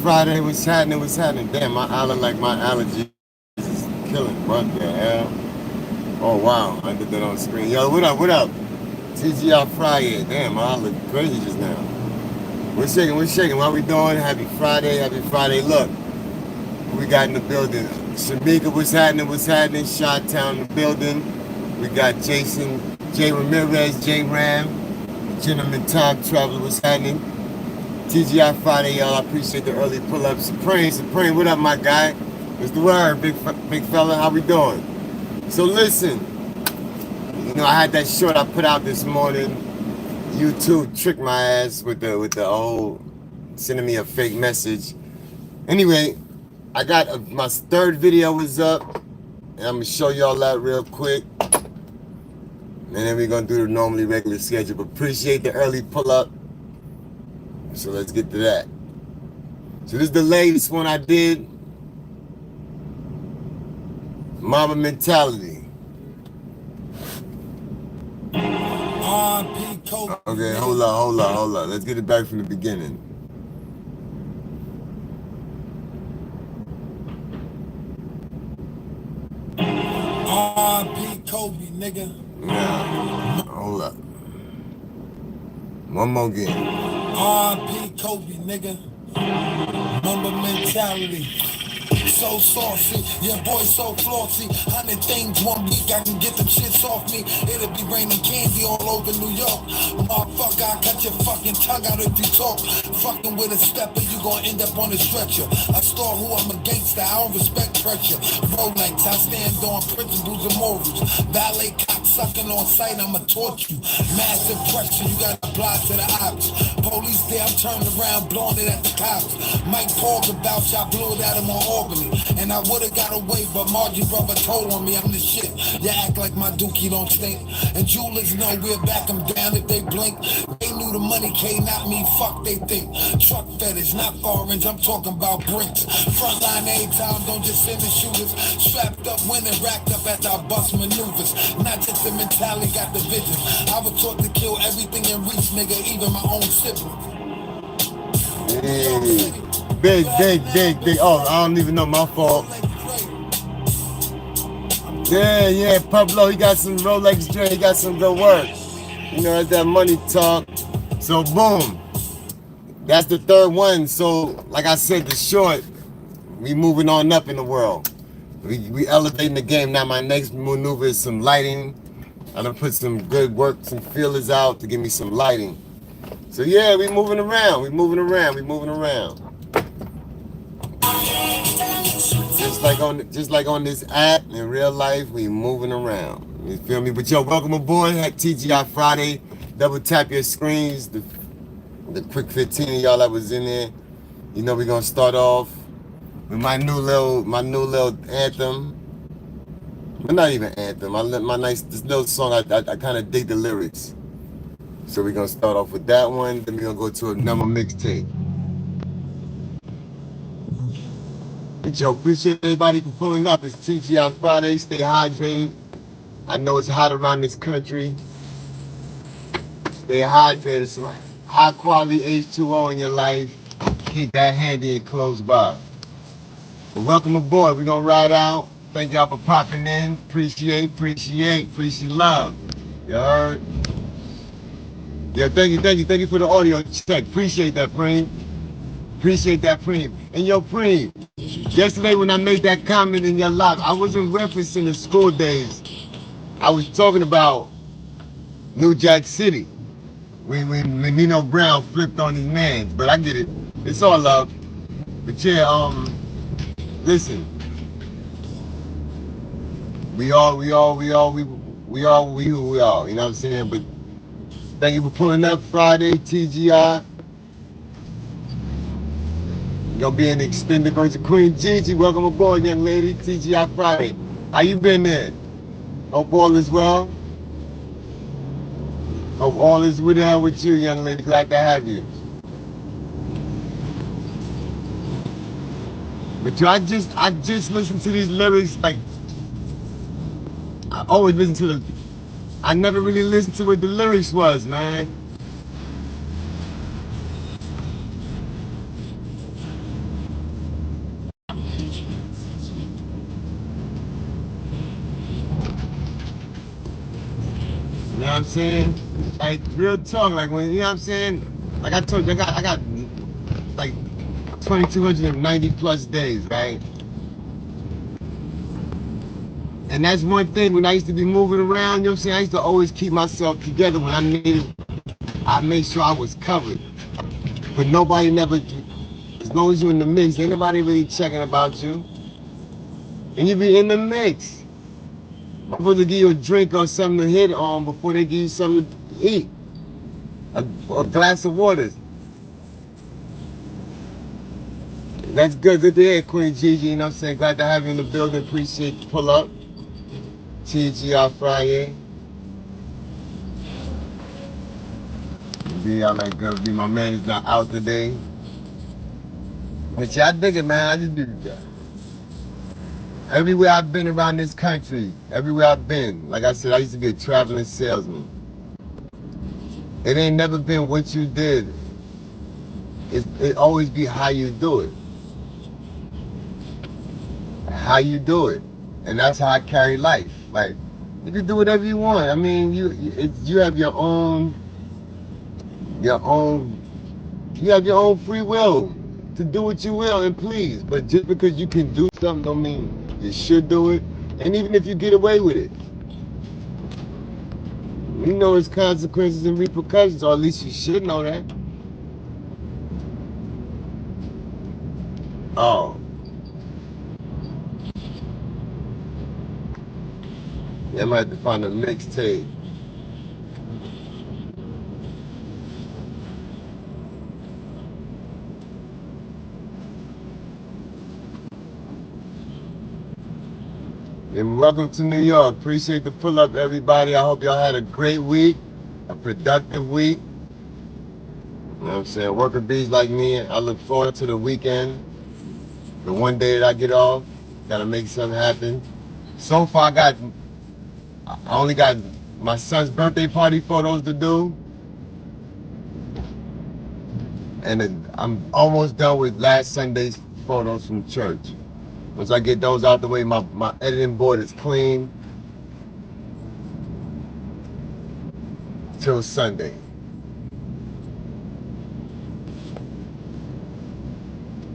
Friday. What's happening? What's happening? Damn, my allergies is killing. What the hell? Oh wow, I did that on screen. Yo, what up? What up? TGI FRYYAY. Damn, I look crazy just now. We're shaking. We're shaking. What we doing? Happy Friday. Happy Friday. Look, we got in the building. Shamika, what's happening? What's happening? Shot Town in the building. We got Jason, J Ramirez, J Ram, Gentleman Time Traveler. What's happening? TGI FRYYAY, y'all. I appreciate the early pull-up. Supreme, what up, my guy? What's the word, big fella? How we doing? So listen, I had that short I put out this morning. YouTube tricked my ass with the old sending me a fake message. Anyway, I got my third video was up, and I'm gonna show y'all that real quick. And then we're gonna do the normally regular schedule. But appreciate the early pull-up. So let's get to that. So this is the latest one I did. Mama Mentality. Okay, hold up. Let's get it back from the beginning. R.I.P. Kobe, nigga. Yeah, hold up. One more again. R.I.P. Kobe, nigga. Mamba mentality. So saucy, your boy so flossy. 100 things 1 week, I can get them shits off me. It'll be raining candy all over New York. Motherfucker, I cut your fucking tongue out if you talk. Fucking with a stepper, you gon' end up on a stretcher. I star who I'm a gangster, I don't respect pressure. Rolex, I stand on principles and morals. Ballet cock sucking on sight, I'ma torch you. Massive pressure, you gotta apply to the ops. Police there, I'm turning around, blowing it at the cops. Mike Paul about you, I blew it at him on Albany. And I would've got away, but Margie brother told on me I'm the shit. You act like my dookie don't stink. And jewelers know we'll back them down if they blink. They knew the money came at me, fuck they think. Truck fetish, not foreigns, I'm talking about bricks. Frontline every time, don't just send the shooters. Strapped up, winning, racked up as I bust maneuvers. Not just the mentality, got the vision. I was taught to kill everything in reach, nigga, even my own siblings. Big. Oh, I don't even know, my fault. Yeah, Pablo, he got some Rolex drink, he got some good work. That's that money talk. So boom, that's the third one. So like I said, the short, we moving on up in the world. We elevating the game. Now my next maneuver is some lighting. I'm gonna put some good work, some feelers out to give me some lighting. So yeah, we moving around. Just like on this app in real life, we moving around. You feel me? But yo, welcome aboard at TGI Friday. Double tap your screens. The quick 15 of y'all that was in there. We're gonna start off with my new little anthem. But not even anthem. This little song. I kind of dig the lyrics. So we're gonna start off with that one. Then we're gonna go to a number mixtape. Yo, appreciate everybody for pulling up. It's TGI Friday. Stay hydrated. I know it's hot around this country. Stay hydrated. Some high quality H2O in your life. Keep that handy and close by. But welcome aboard. We're gonna ride out. Thank y'all for popping in. Appreciate love. You heard? Yeah, thank you for the audio check. Appreciate that, Preem. And yo, Preem, yesterday when I made that comment in your live, I wasn't referencing the school days. I was talking about New Jack City when Nino Brown flipped on his man. But I get it. It's all love. But yeah, listen. We are who we are. You know what I'm saying? But thank you for pulling up Friday, TGI. Gonna be an extended version. Queen Gigi, welcome aboard, young lady. TGI Friday. How you been there? Hope all is well. Hope all is well with you, young lady. Glad to have you. But yo, I just listen to these lyrics like I always listen to them. I never really listened to what the lyrics was, man. what I'm saying? Like real talk, like when you know what I'm saying? Like I told you, I got like 2,290 plus days, right? And that's one thing when I used to be moving around, you know what I'm saying? I used to always keep myself together when I needed, I made sure I was covered. But nobody never, as long as you're in the mix, ain't nobody really checking about you. And you be in the mix. I'm supposed to give you a drink or something to hit on before they give you something to eat. A glass of water. That's good. Good to hear, Queen Gigi. You know what I'm saying? Glad to have you in the building. Appreciate the pull up. TGR FRYYAY. Be out like girl. Be my man is not out today. But yeah, I dig it, man. I just do that. Everywhere I've been around this country, everywhere I've been, like I said, I used to be a traveling salesman. It ain't never been what you did. It always be how you do it. How you do it. And that's how I carry life. Like, you can do whatever you want. I mean, you have your own, you have your own free will to do what you will and please. But just because you can do something don't mean you should do it. And even if you get away with it, you know its consequences and repercussions, or at least you should know that. Oh, yeah, I might have to find a mixtape. And welcome to New York. Appreciate the pull up, everybody. I hope y'all had a great week, a productive week. You know what I'm saying? Worker bees like me, I look forward to the weekend. The one day that I get off, gotta make something happen. So far, I only got my son's birthday party photos to do. And then I'm almost done with last Sunday's photos from church. Once I get those out the way, my editing board is clean till Sunday.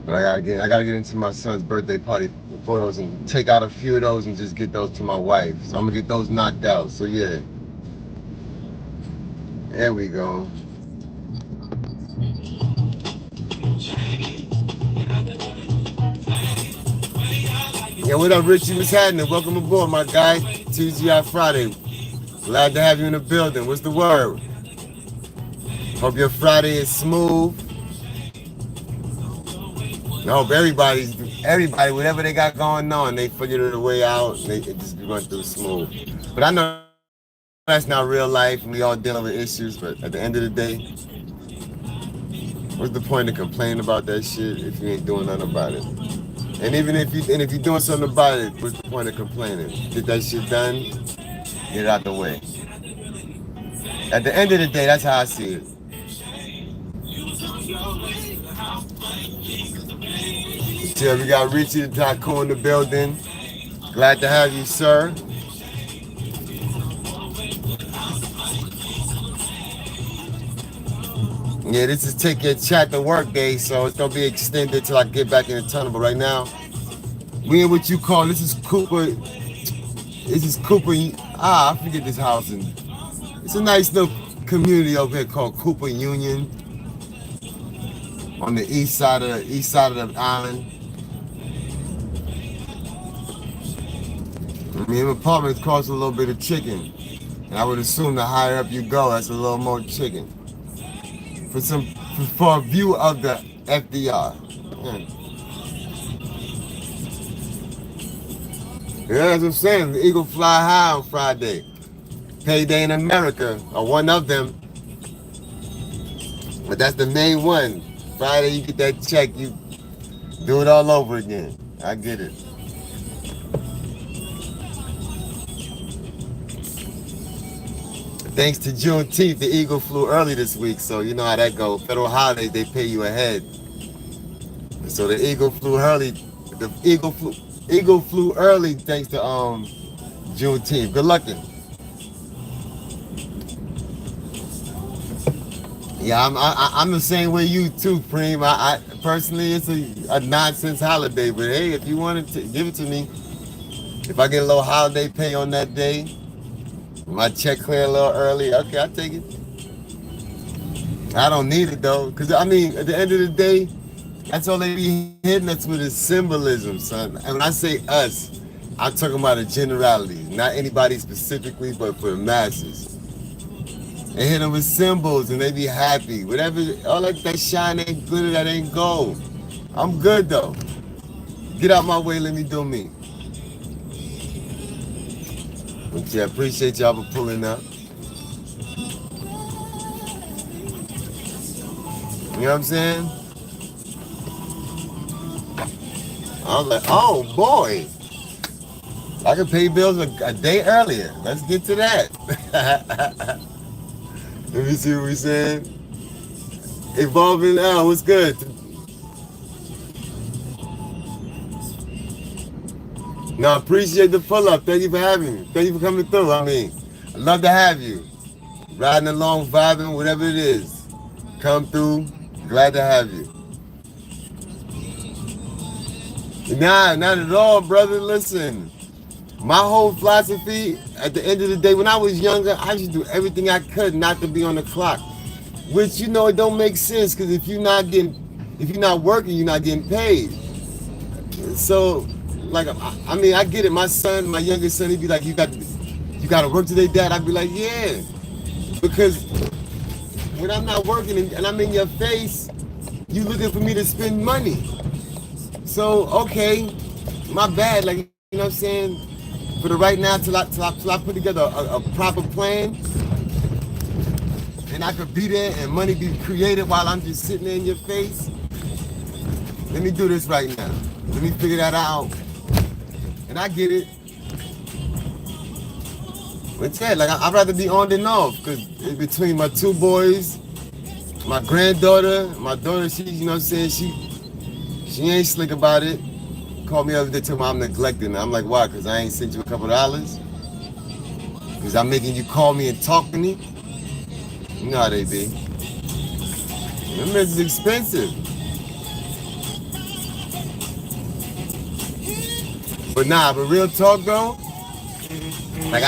But I gotta get into my son's birthday party photos and take out a few of those and just get those to my wife. So I'm gonna get those knocked out. So yeah. There we go. Yeah, what up, Richie? What's happening? Welcome aboard, my guy. TGI Friday. Glad to have you in the building. What's the word? Hope your Friday is smooth. I hope everybody, whatever they got going on, they figured it a way out and it just be running through smooth. But I know that's not real life and we all dealing with issues, but at the end of the day, what's the point of complaining about that shit if you ain't doing nothing about it? And even if you're doing something about it, what's the point of complaining? Get that shit done, get it out the way. At the end of the day, that's how I see it. Yeah, we got Richie the Tycoon in the building. Glad to have you, sir. Yeah, this is Take Your Chat to Work Day, so it's gonna be extended till I get back in the tunnel. But right now, we in what you call, this is Cooper. I forget this housing. It's a nice little community over here called Cooper Union on the east side of the island. I mean, apartments cost a little bit of chicken, and I would assume the higher up you go, that's a little more chicken. For a view of the FDR. Yeah, that's what I'm saying. The Eagle fly high on Friday. Payday in America, or one of them. But that's the main one. Friday, you get that check, you do it all over again. I get it. Thanks to Juneteenth, the Eagle flew early this week, so you know how that goes. Federal holidays, they pay you ahead. So the Eagle flew early. The Eagle flew early thanks to Juneteenth. Good looking. Yeah, I'm the same way you too, Preem. I personally, it's a nonsense holiday, but hey, if you wanted to give it to me, if I get a little holiday pay on that day, my check clear a little early, okay, I take it. I don't need it though, cause I mean, at the end of the day, that's all they be hitting us with is symbolism, son. And when I say us, I'm talking about a generality, not anybody specifically, but for the masses. They hit them with symbols and they be happy. Whatever, all that shine ain't glitter, that ain't gold. I'm good though. Get out my way, let me do me. But yeah, appreciate y'all for pulling up. You know what I'm saying? I was like, oh boy. I can pay bills a day earlier. Let's get to that. Let me see what we're saying. Evolving L, what's good? No, I appreciate the pull up. Thank you for having me. Thank you for coming through. I mean, I'd love to have you. Riding along, vibing, whatever it is. Come through. Glad to have you. Nah, not at all, brother. Listen, my whole philosophy at the end of the day, when I was younger, I used to do everything I could not to be on the clock. Which, you know, it don't make sense because if you're not working, you're not getting paid. So, like, I mean, I get it. My son, my youngest son, he'd be like, you got to work today, Dad. I'd be like, yeah. Because when I'm not working and I'm in your face, you looking for me to spend money. So, okay, my bad. Like, you know what I'm saying? For the right now, till I put together a proper plan, and I could be there and money be created while I'm just sitting there in your face. Let me do this right now. Let me figure that out. And I get it. But yeah, like I'd rather be on than off, because between my two boys, my granddaughter, my daughter, she, you know what I'm saying, she ain't slick about it. Called me the other day, told me I'm neglecting her. I'm like, why? Because I ain't sent you a couple dollars? Because I'm making you call me and talk to me? You know how they be. Them is expensive. But nah, but real talk though, like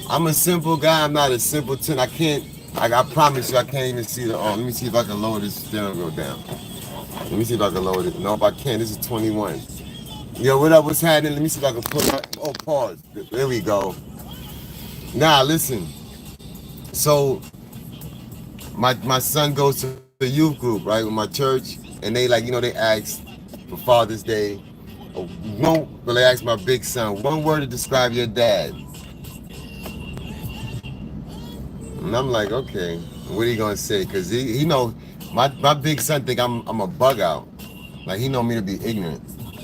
I'm a simple guy. I'm not a simpleton. I promise you, I can't even see the let me see if I can lower this steering wheel down. Let me see if I can lower it. No, if I can't, this is 21. Yo, what up? What's happening? Let me see if I can pull that. Oh, pause. There we go. Nah, listen. So, my son goes to the youth group, right, with my church, and they like, you know, they ask for Father's Day. They asked my big son, one word to describe your dad. And I'm like, okay, what are you gonna say? Cause he know my big son think I'm a bug out. Like he know me to be ignorant.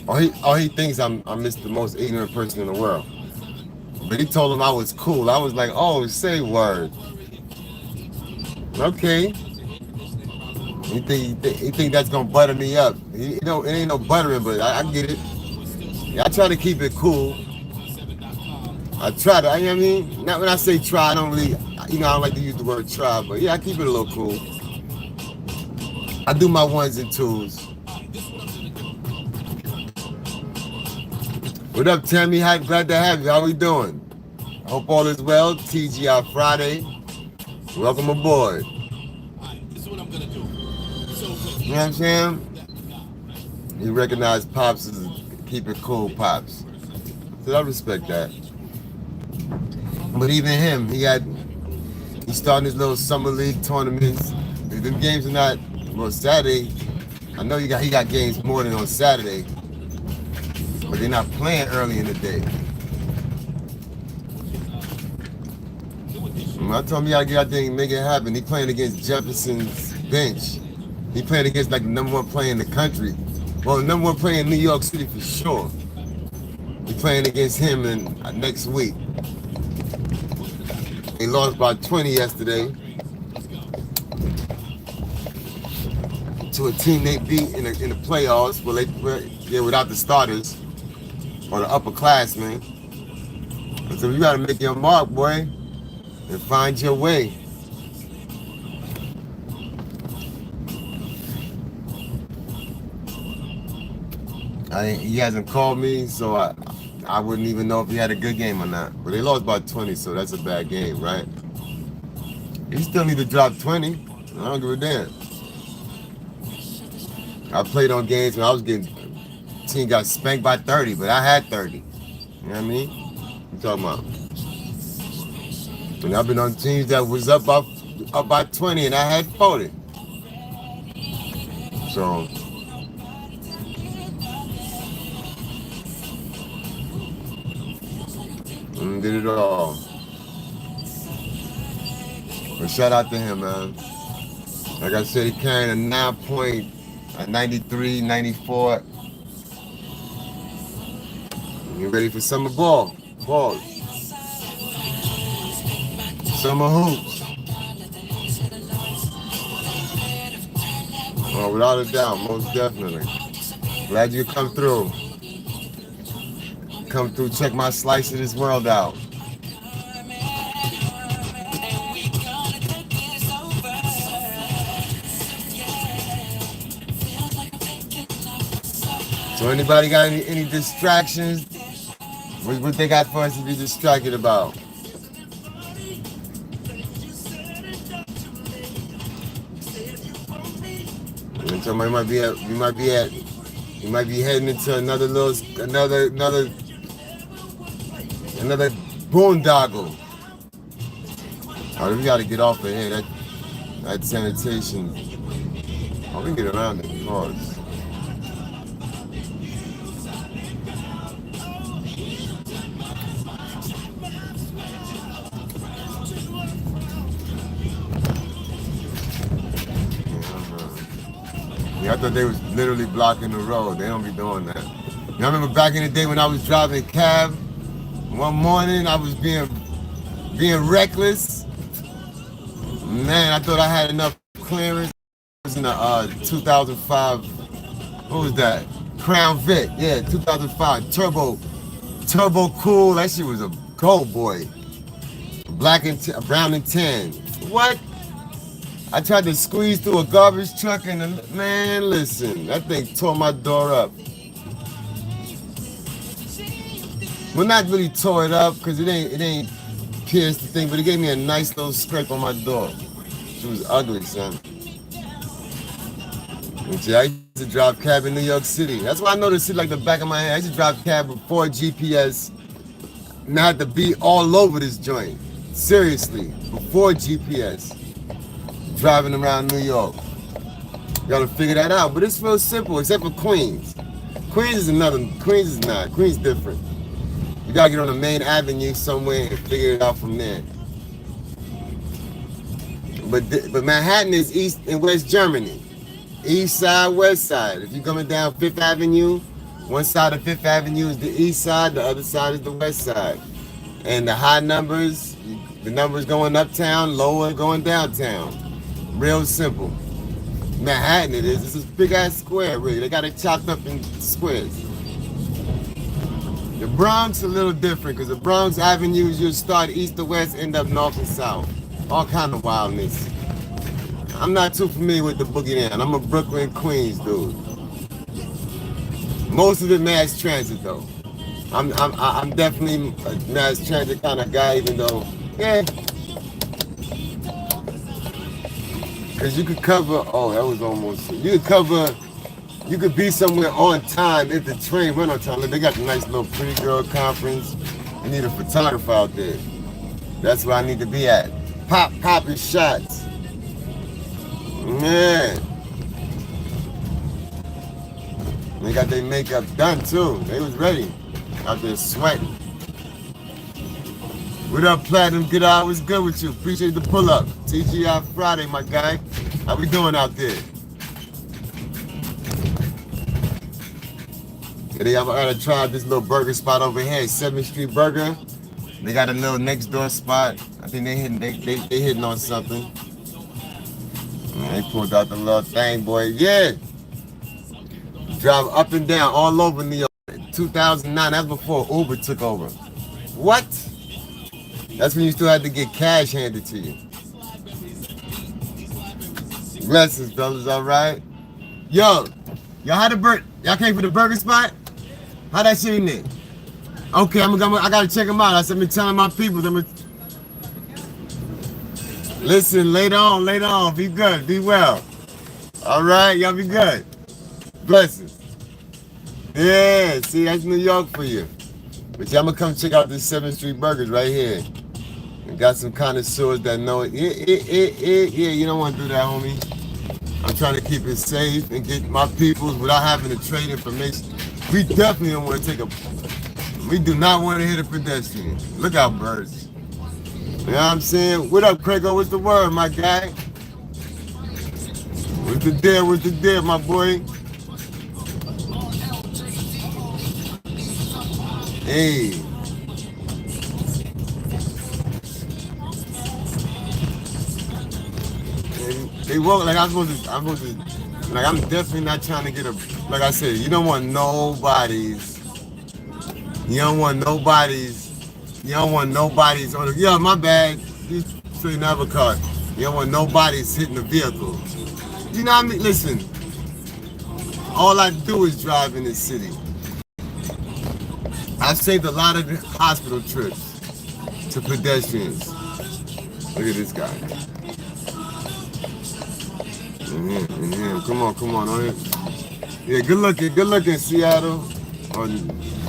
Or he thinks I'm the most ignorant person in the world. But he told him I was cool. I was like, oh, say word. Okay. He think that's gonna butter me up. It ain't no buttering, but I get it. Yeah, I try to keep it cool. I try to, you know what I mean? Not when I say try, I don't really, you know, I don't like to use the word try, but yeah, I keep it a little cool. I do my ones and twos. What up, Tammy? Glad to have you. How we doing? I hope all is well. TGI Friday. Welcome aboard. You know what I'm saying? You recognize Pops as keep it cool, Pops. So I respect that. But even him, he's starting his little summer league tournaments. Them games are not, well, Saturday. I know he got games more than on Saturday, but they're not playing early in the day. I told him he gotta get out there and make it happen. He playing against Jefferson's bench. He playing against like the #1 player in the country. Well, the #1 player in New York City for sure. He playing against him next week. They lost by 20 yesterday to a team they beat in the playoffs. Well, they're without the starters or the upperclassmen. So you gotta make your mark, boy, and find your way. He hasn't called me, so I wouldn't even know if he had a good game or not. But they lost by 20, so that's a bad game, right? He still need to drop 20. I don't give a damn. I played on games when I was getting, team got spanked by 30, but I had 30. You know what I mean? You talking about? And I've been on teams that was up by 20 and I had 40. So did it all. But shout out to him, man. Like I said, he carrying a 9 point, a 93, 94. You ready for summer ball? Ball. Summer hoops. Oh, without a doubt, most definitely. Glad you come through. Come through, check my slice of this world out. So anybody got any distractions? What they got for us to be distracted about? Somebody you might be heading into another boondoggle. Oh, we gotta get off of here. That sanitation. Oh, we can get around the cars. Yeah, I thought they was literally blocking the road. They don't be doing that. You know, I remember back in the day when I was driving a cab. One morning I was being reckless. Man, I thought I had enough clearance. It was in the 2005. What was that? Crown Vic. Yeah, 2005 turbo cool. That shit was a gold boy. Brown and tan. What? I tried to squeeze through a garbage truck and man, listen, that thing tore my door up. Well, not really tore it up because it ain't pierced the thing, but it gave me a nice little scrape on my door. She was ugly, son. And see, I used to drive cab in New York City. That's why I know this shit like the back of my hand. I used to drive cab before GPS. And I had to be all over this joint. Seriously, before GPS. Driving around New York. You gotta figure that out. But it's real simple, except for Queens. Queens is not. Queens different. You gotta get on the main avenue somewhere and figure it out from there. But Manhattan is East and West Germany. East side, west side. If you're coming down Fifth Avenue, one side of Fifth Avenue is the east side, the other side is the west side. And the high numbers, the numbers going uptown, lower going downtown. Real simple. Manhattan it is. It's a big ass square, really. They got it chopped up in squares. The Bronx a little different because the Bronx avenues you start east to west, end up north and south. All kind of wildness. I'm not too familiar with the boogie down. I'm a Brooklyn, Queens dude. Most of it mass transit though. I'm definitely a mass transit kind of guy, even though, yeah. Cause you could cover, oh, that was almost, you could be somewhere on time if the train run on time. They got the nice little pretty girl conference. You need a photographer out there. That's where I need to be at. Popping shots. Man. They got their makeup done too. They was ready. Out there sweating. What up, Platinum? Good out. What's good with you? Appreciate the pull up. TGI Friday, my guy. How we doing out there? I gotta try this little burger spot over here, 7th Street Burger. They got a little next door spot. I think they hitting on something. They pulled out the little thing, boy. Yeah. Drive up and down all over New York. 2009, that's before Uber took over. What? That's when you still had to get cash handed to you. Blessings, brothers, all right? Yo, y'all came for the burger spot? How that shit in there? Okay, I gotta check them out. I've been telling my people. Listen, later on. Be good, be well. All right, y'all be good. Blessings. Yeah, see, that's New York for you. But y'all gonna come check out this 7th Street Burgers right here. And got some connoisseurs that know it. Yeah, you don't want to do that, homie. I'm trying to keep it safe and get my peoples without having to trade information. We definitely don't want to take a... We do not want to hit a pedestrian. Look out, birds. You know what I'm saying? What up, Craigo? What's the word, my guy? What's the deal, my boy? Hey. They walk like I'm supposed to, like I'm definitely not trying to get a, like I said, you don't want nobody's on the, yeah, my bad, you say never car. You don't want nobody's hitting the vehicle. You know what I mean? Listen, all I do is drive in this city. I've saved a lot of hospital trips to pedestrians. Look at this guy. Come on. Yeah, good looking, Seattle. Or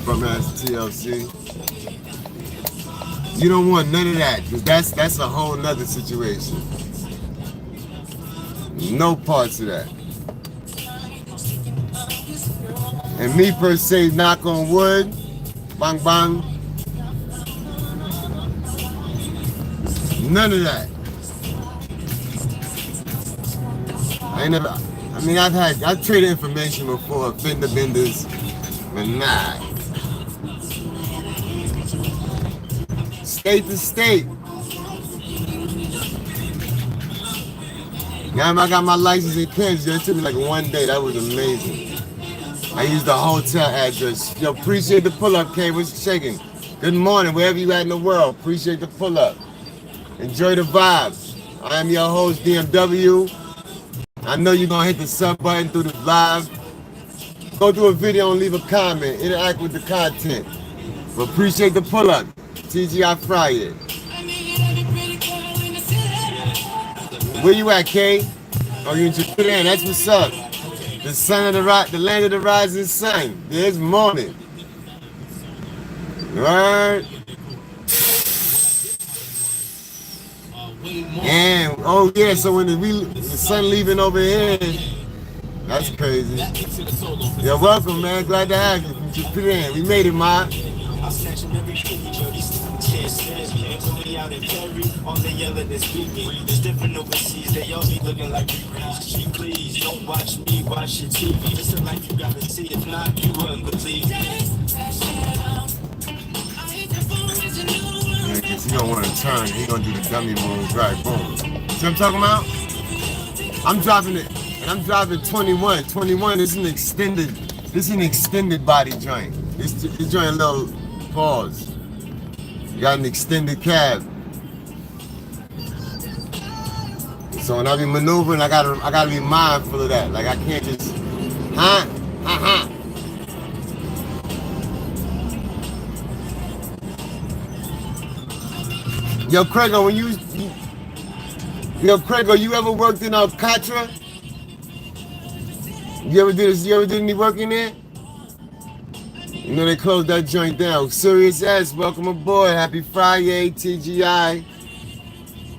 from TLC. You don't want none of that, because that's a whole nother situation. No parts of that. And me per se, knock on wood, bang bang. None of that. I've traded information before, fender benders, but nah. State to state. Now I got my license in Kansas. It took me like one day. That was amazing. I used the hotel address. Yo, appreciate the pull-up, K. What's shaking? Good morning, wherever you at in the world. Appreciate the pull-up. Enjoy the vibes. I am your host, DMW. I know you're gonna hit the sub button through the live. Go do a video and leave a comment. Interact with the content. But appreciate the pull-up. TGI FRYYAY. Where you at, K? Oh, you in Japan? That's what's up. The sun of the land of the rising sun. There's morning. Right? And oh yeah, so when the sun leaving over here, that's crazy. You're welcome, man. Glad to have you from Japan. We made it, man. Out in Perry, on the yelling is speaking. It's different overseas, they all be looking like she please don't watch me, watch your TV. It's a life you gotta see, if not, you wouldn't believe. Yeah, cause he don't want to turn, he gonna do the dummy moves, right, boom. See what I'm talking about? I'm driving it, and I'm driving 21. 21 is an extended body joint. This joint a little pause. You got an extended cab. So when I be maneuvering, I gotta be mindful of that. Like I can't just, Yo, Craigo, you ever worked in Alcatra? You ever did any work in there? You know they closed that joint down. Serious S, welcome aboard. Happy Friday, TGI.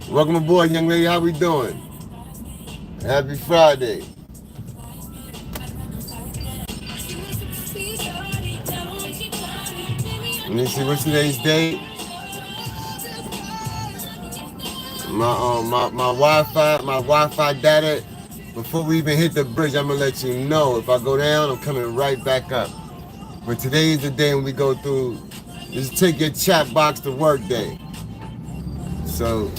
Welcome aboard, young lady. How we doing? Happy Friday. Let me see, what's today's date? My Wi-Fi data. Before we even hit the bridge, I'm gonna let you know. If I go down, I'm coming right back up. But today is the day when we go through, just take your chat box to work day. So,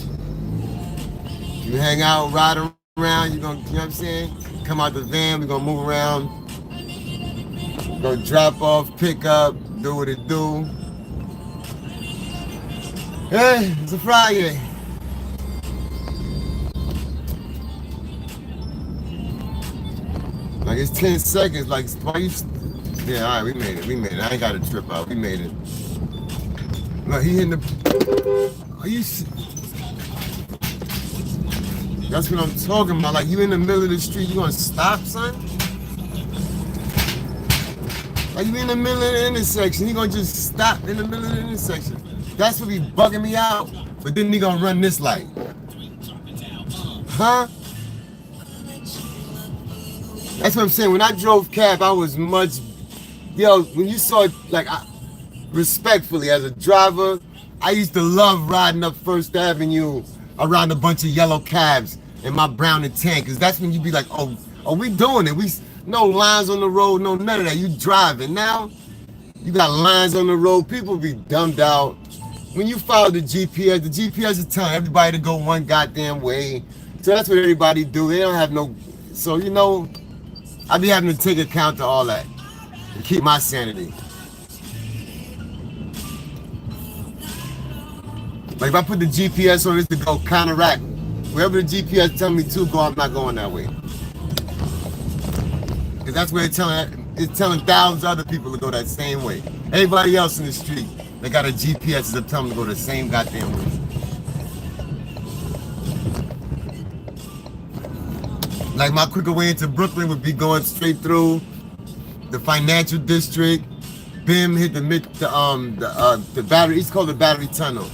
you hang out, ride around, you know what I'm saying? Come out the van, we're gonna move around. Go drop off, pick up, do what it do. Hey, it's a Friday. Like it's 10 seconds, like why you Yeah, all right, we made it. We made it. I ain't got to trip out. We made it. Look, he hitting the. Are you? That's what I'm talking about. Like, you in the middle of the street, you gonna stop, son? Like, you in the middle of the intersection, he gonna just stop in the middle of the intersection. That's what be bugging me out. But then he gonna run this light. Huh? That's what I'm saying. When I drove cab, I was much, yo, when you saw it, like, respectfully, as a driver, I used to love riding up First Avenue around a bunch of yellow cabs in my brown and tan, because that's when you be like, oh, we doing it. No lines on the road, no none of that. You driving. Now, you got lines on the road. People be dumbed out. When you follow the GPS is telling everybody to go one goddamn way. So that's what everybody do. They don't have no, so you know, I be having to take account to all that and keep my sanity. Like if I put the GPS on, it's to go counteract. Wherever the GPS tell me to go, I'm not going that way. Because that's where it's telling thousands of other people to go that same way. Everybody else in the street, they got a GPS that tell them to go the same goddamn way. Like my quicker way into Brooklyn would be going straight through the financial district. BIM hit the battery. It's called the Battery Tunnel.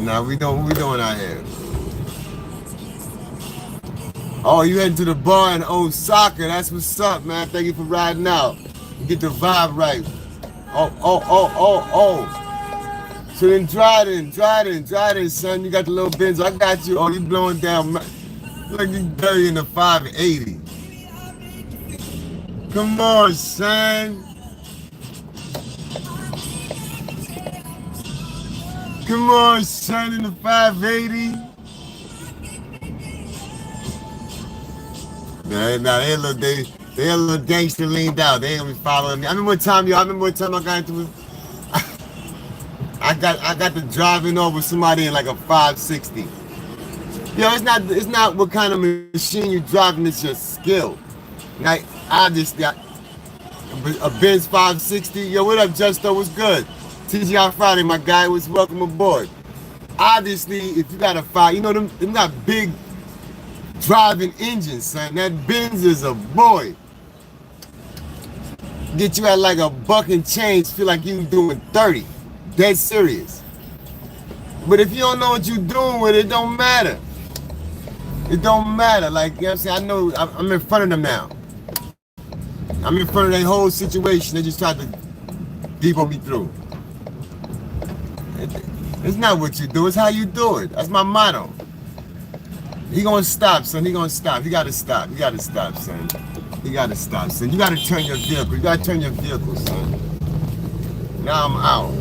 Now we doing what we doing out here. Oh, you heading to the bar in Osaka? That's what's up, man. Thank you for riding out. You get the vibe right. Oh. So then drive in, son. You got the little Benz. I got you. Oh, you blowing down. Look, you dirty in the 580. Come on, son. Come on, son, in the 580. Nah, they a little gangster leaned out. They ain't gonna be following me. I remember one time I got into I got to driving over somebody in like a 560. Yo, it's not what kind of machine you're driving, it's your skill. Like, obviously, a Benz 560. Yo, what up, Justo? What's good? TGI Friday, my guy, was welcome aboard. Obviously, if you got a fire, you know them got big driving engines, son. That Benz is a boy. Get you at like a buck and change, feel like you doing 30. Dead serious. But if you don't know what you're doing with it, it don't matter. It don't matter. Like, you know what I'm saying? I know I'm in front of them now. I'm in front of their whole situation. They just tried to depot me through. It's not what you do, it's how you do it. That's my motto. He gonna stop, son. He gonna stop. You gotta stop. You gotta stop, son. You gotta stop, son. You gotta turn your vehicle. You gotta turn your vehicle, son. Now I'm out.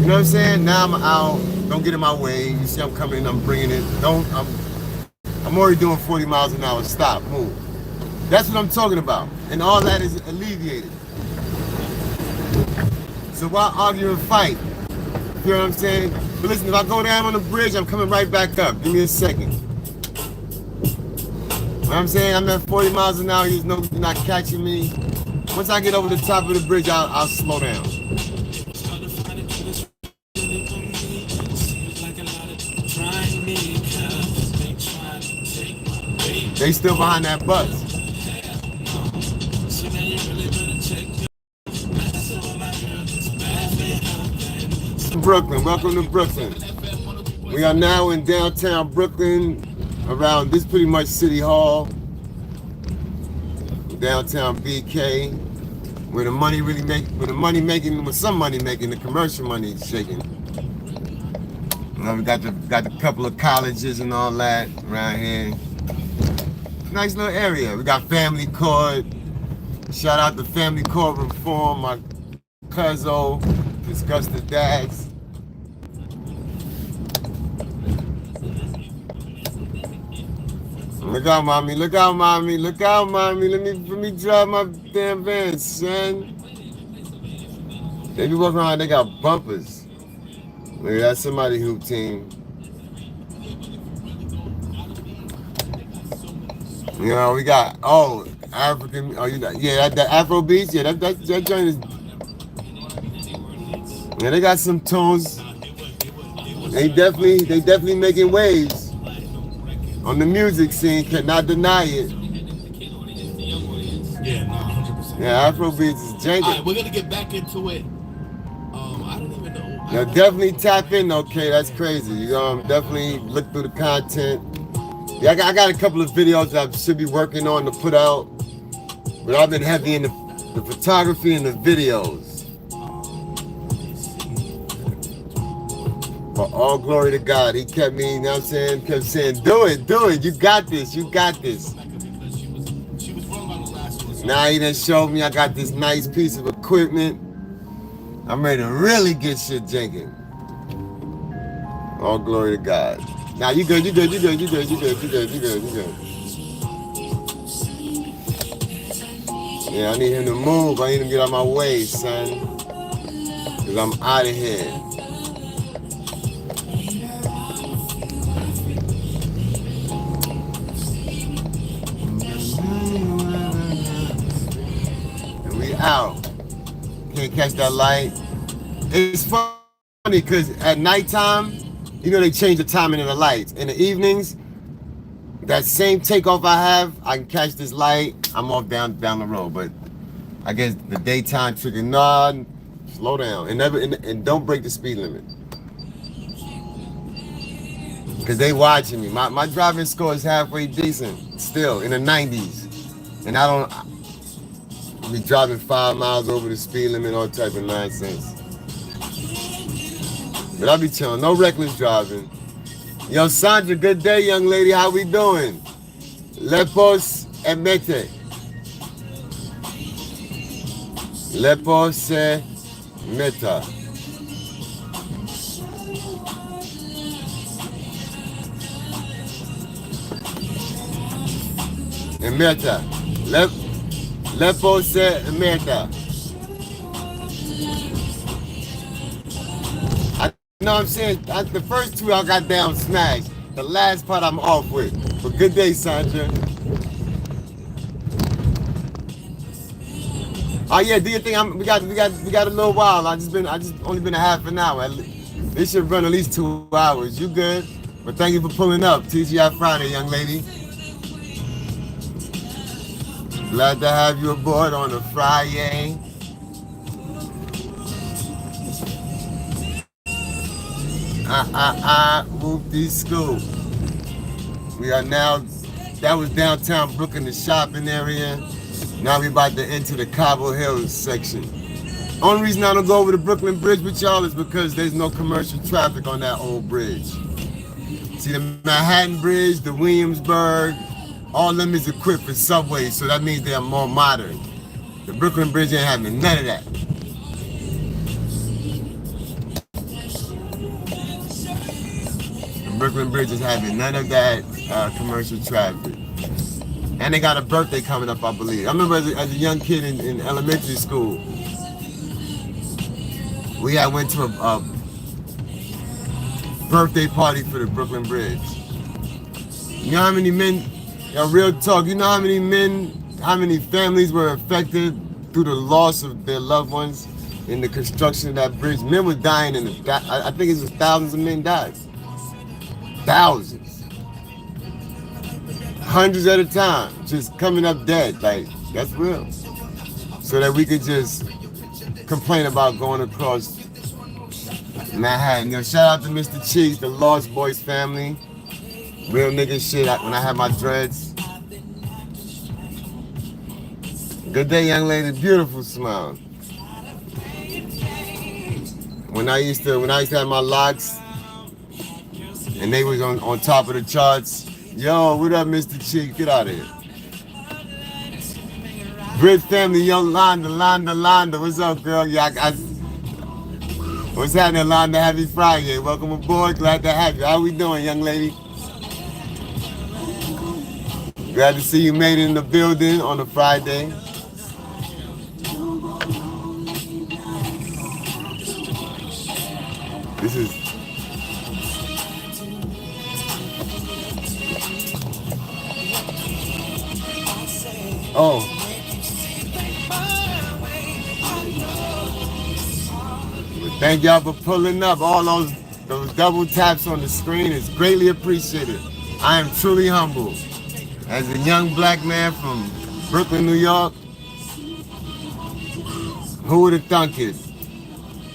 You know what I'm saying? Now I'm out. Don't get in my way. You see I'm coming in, I'm bringing it. I'm already doing 40 miles an hour. Stop, move. That's what I'm talking about. And all that is alleviated. So why argue and fight? You know what I'm saying? But listen, if I go down on the bridge, I'm coming right back up. Give me a second. You know what I'm saying? I'm at 40 miles an hour. You're not catching me. Once I get over the top of the bridge, I'll slow down. They still behind that bus. Brooklyn, welcome to Brooklyn. We are now in downtown Brooklyn, around this pretty much City Hall, downtown BK, where the money really with some money making, the commercial money is shaking. We got a couple of colleges and all that around here. Nice little area. We got Family Court. Shout out to Family Court Reform. My cousin discussed the dads. Look out, mommy. Look out, mommy. Look out, mommy. Let me drive my damn van, son. They be walking around, they got bumpers. Look, that's somebody hoop team. You know, we got, African, oh, you know, yeah, that Afro beats, yeah, that joint is, yeah, they got some tunes. They definitely making waves on the music scene. Cannot deny it. Yeah, no, 100%. Yeah, Afro beats is janking. All right, we're gonna get back into it. I don't even know. Now definitely tap in. Okay, that's crazy. You definitely look through the content. Yeah, I got a couple of videos that I should be working on to put out, but I've been heavy in the photography and the videos. But all glory to God. He kept me, you know what I'm saying? Kept saying, do it. You got this. Now he done showed me I got this nice piece of equipment. I'm ready to really get shit janking. All glory to God. Now you good. Yeah, I need him to move. I need him to get out my way, son. Cause I'm out of here. And we out. Can't catch that light. It's funny because at nighttime, you know they change the timing of the lights. In the evenings, that same takeoff I have, I can catch this light. I'm off down the road. But I guess the daytime trigger, nah, slow down and don't break the speed limit. Cause they watching me. My driving score is halfway decent still in the 90s, and I be driving 5 miles over the speed limit, all type of nonsense. But I be chilling, no reckless driving. Yo, Sandra, good day, young lady. How we doing? Lepos emete. Lepos meta. Emeta. Lepos emeta. You know what I'm saying? The first two I got down smashed. The last part I'm off with. But good day, Sandra. Oh yeah, do you think we got a little while. I just only been a half an hour. This should run at least 2 hours. You good? But thank you for pulling up. TGI Friday, young lady. Glad to have you aboard on a FRYYAY. Whoop-dee scoop. We are now, that was downtown Brooklyn, the shopping area. Now we about to enter the Cobble Hills section. Only reason I don't go over the Brooklyn Bridge with y'all is because there's no commercial traffic on that old bridge. See, the Manhattan Bridge, the Williamsburg, all of them is equipped for subways, so that means they are more modern. The Brooklyn Bridge ain't having none of that. Brooklyn Bridge is having none of that commercial traffic. And they got a birthday coming up, I believe. I remember as a young kid in elementary school, we had went to a birthday party for the Brooklyn Bridge. You know how many men, real talk, you know how many families were affected through the loss of their loved ones in the construction of that bridge? Men were dying I think it was thousands of men died. Thousands. Hundreds at a time, just coming up dead. Like, that's real. So that we could just complain about going across Manhattan. You know, shout out to Mr. Cheeks, the Lost Boys family. Real nigga shit when I had my dreads. Good day, young lady. Beautiful smile. When I used to have my locks, and they was on top of the charts. Yo, what up, Mr. Cheek? Get out of here. Brit family, young Londa. What's up, girl? Yeah, what's happening, Londa? Happy Friday. Welcome aboard. Glad to have you. How we doing, young lady? Glad to see you made it in the building on a Friday. This is Oh, thank y'all for pulling up. All those double taps on the screen is greatly appreciated. I am truly humbled. As a young black man from Brooklyn, New York, who would have thunk it?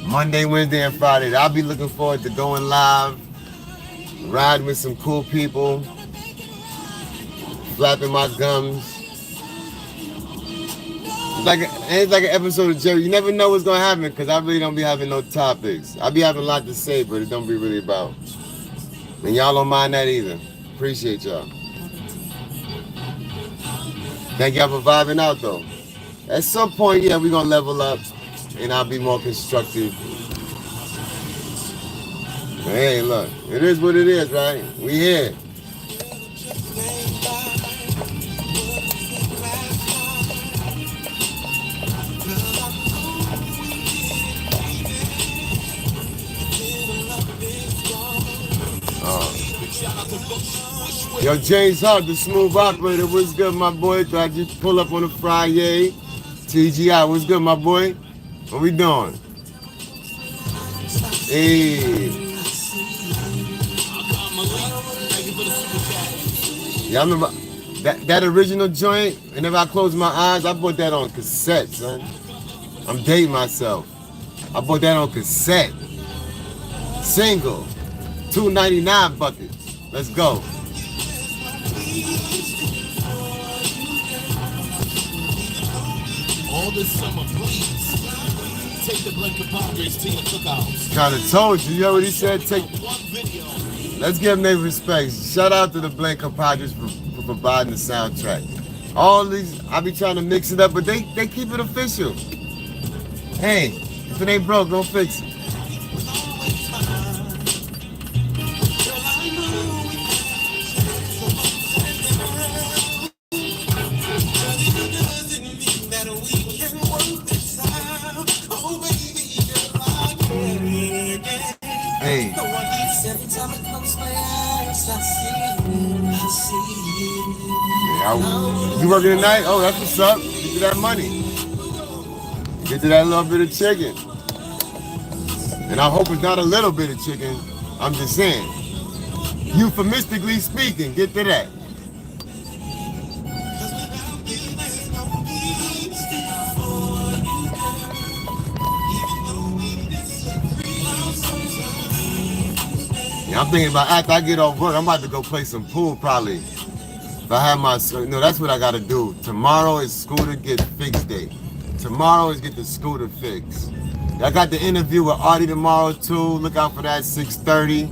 Monday, Wednesday, and Friday. I'll be looking forward to going live, riding with some cool people, flapping my gums. It's like an episode of Jerry. You never know what's gonna happen because I really don't be having no topics. I be having a lot to say, but it don't be really about. And y'all don't mind that either. Appreciate y'all. Thank y'all for vibing out though. At some point, yeah, we're gonna level up and I'll be more constructive. But hey, look, it is what it is, right? We here. Yo, James Hart, the smooth operator, what's good, my boy? Thought you pull up on a FRYYAY. TGI, what's good, my boy? What we doing? Hey. Yeah, I remember that original joint, whenever I close my eyes, I bought that on cassette, son. I'm dating myself. I bought that on cassette. Single. $2.99 buckets. Let's go. All this summer, please take the blanket Padres to your cookouts. Kinda told you, what he said? Let's give them their respect. Shout out to the Blank Padres for providing the soundtrack. All these, I be trying to mix it up, but they keep it official. Hey, if it ain't broke, don't fix it. Hey. You working tonight? Oh, that's what's up. Get to that money. Get to that little bit of chicken. And I hope it's not a little bit of chicken. I'm just saying. Euphemistically speaking, get to that. Yeah, I'm thinking about after I get off work, I'm about to go play some pool probably. If I have my, no, that's what I gotta do. Tomorrow is scooter get fixed day. Tomorrow is get the scooter fixed. I got the interview with Artie tomorrow too. Look out for that 6:30. You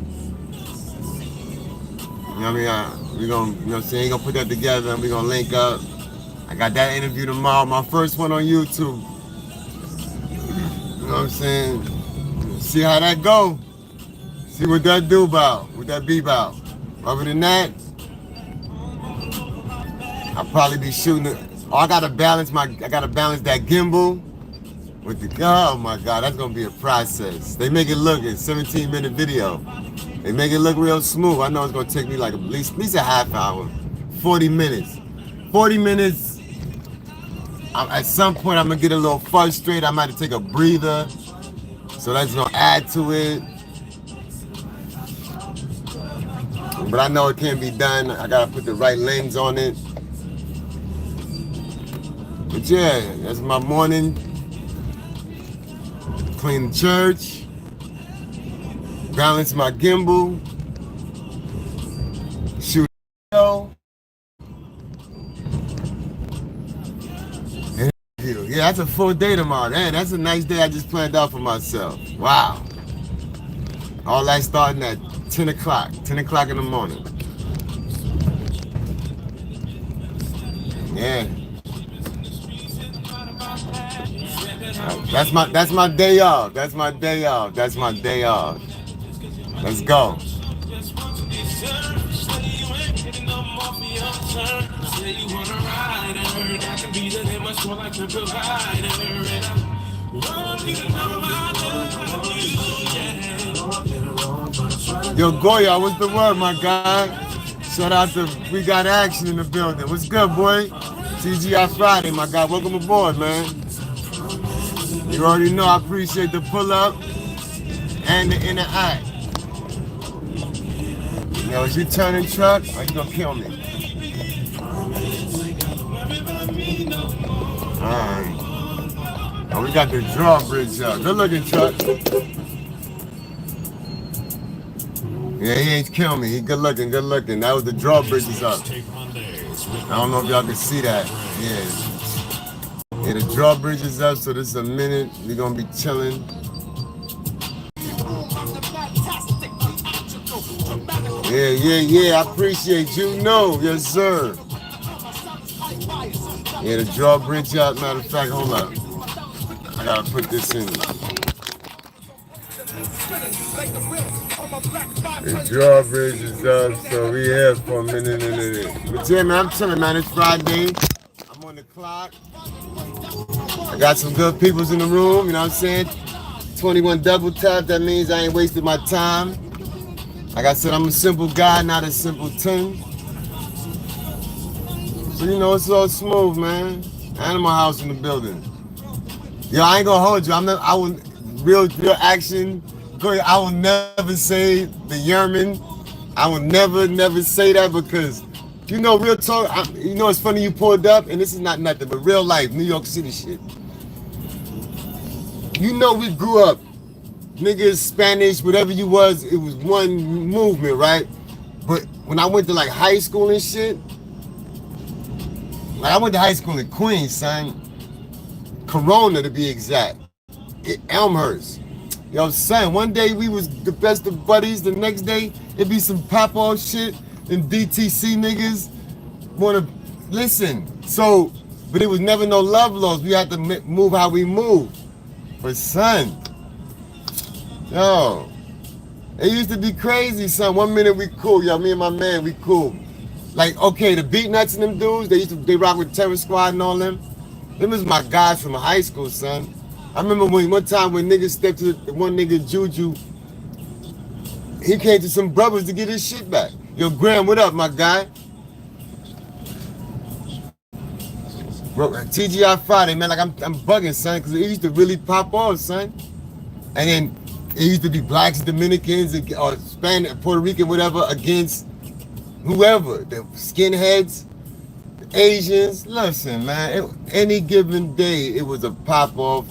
know what I mean? We gonna, you know what I'm saying, gonna put that together and we gonna link up. I got that interview tomorrow, my first one on YouTube. You know what I'm saying? See how that go. See what that do about, what that be about. Other than that, I'll probably be shooting it. Oh, I gotta balance that gimbal with the, oh my God, that's gonna be a process. They make it look, it's 17-minute video. They make it look real smooth. I know it's gonna take me like at least a half hour, 40 minutes. 40 minutes, at some point I'm gonna get a little frustrated. I might have to take a breather. So that's gonna add to it. But I know it can be done. I gotta put the right lens on it. But yeah, that's my morning. Clean the church. Balance my gimbal. Shoot video. And yeah, that's a full day tomorrow. Man, that's a nice day I just planned out for myself. Wow. All that starting at 10 o'clock in the morning. Yeah. That's my day off. That's my day off. That's my day off. Let's go. Yo, Goya, what's the word, my guy? Shout out to We Got Action in the building. What's good, boy? TGI Friday, my guy. Welcome aboard, man. You already know I appreciate the pull-up and the inner eye. Yo, is you turning truck or you gonna kill me? Alright. Oh, we got the drawbridge up. Good looking truck. Yeah, he ain't kill me. He good looking, good looking. That was the drawbridge is up. I don't know if y'all can see that. Yeah. Yeah, the drawbridge is up, so this is a minute. We're gonna be chilling. Yeah. I appreciate you. No, yes, sir. Yeah, the drawbridge up. Matter of fact, hold up. I gotta put this in. The drawbridge is up, so we here for a minute. But yeah, man, I'm chilling, man. It's Friday. I'm on the clock. I got some good peoples in the room, you know what I'm saying? 21 double tap, that means I ain't wasted my time. Like I said, I'm a simple guy, not a simpleton. So, you know, it's all smooth, man. Animal House in the building. Yo, I ain't gonna hold you. I will real action. I will never say the Yerman. I will never say that because, you know, real talk. You know, it's funny you pulled up, and this is not nothing but real life, New York City shit. You know, we grew up, niggas, Spanish, whatever you was, it was one movement, right? But when I went to like high school and shit, like I went to high school in Queens, son. Corona to be exact. Elmhurst. Yo, son, one day we was the best of buddies. The next day, it be some pop-off shit. And DTC niggas wanna listen. So, but it was never no love lost. We had to move how we move. But son, yo, it used to be crazy, son. 1 minute we cool, yo, me and my man, we cool. Like, okay, the Beat Nuts and them dudes, they rock with Terror Squad and all them. Them was my guys from high school, son. I remember one time when niggas stepped to the one nigga Juju, he came to some brothers to get his shit back. Yo, Graham, what up, my guy? Bro, TGI Friday, man, like I'm bugging, son, because it used to really pop off, son. And then it used to be blacks, Dominicans, or Spanish, Puerto Rican, whatever, against whoever, the skinheads, the Asians. Listen, man, any given day, it was a pop off.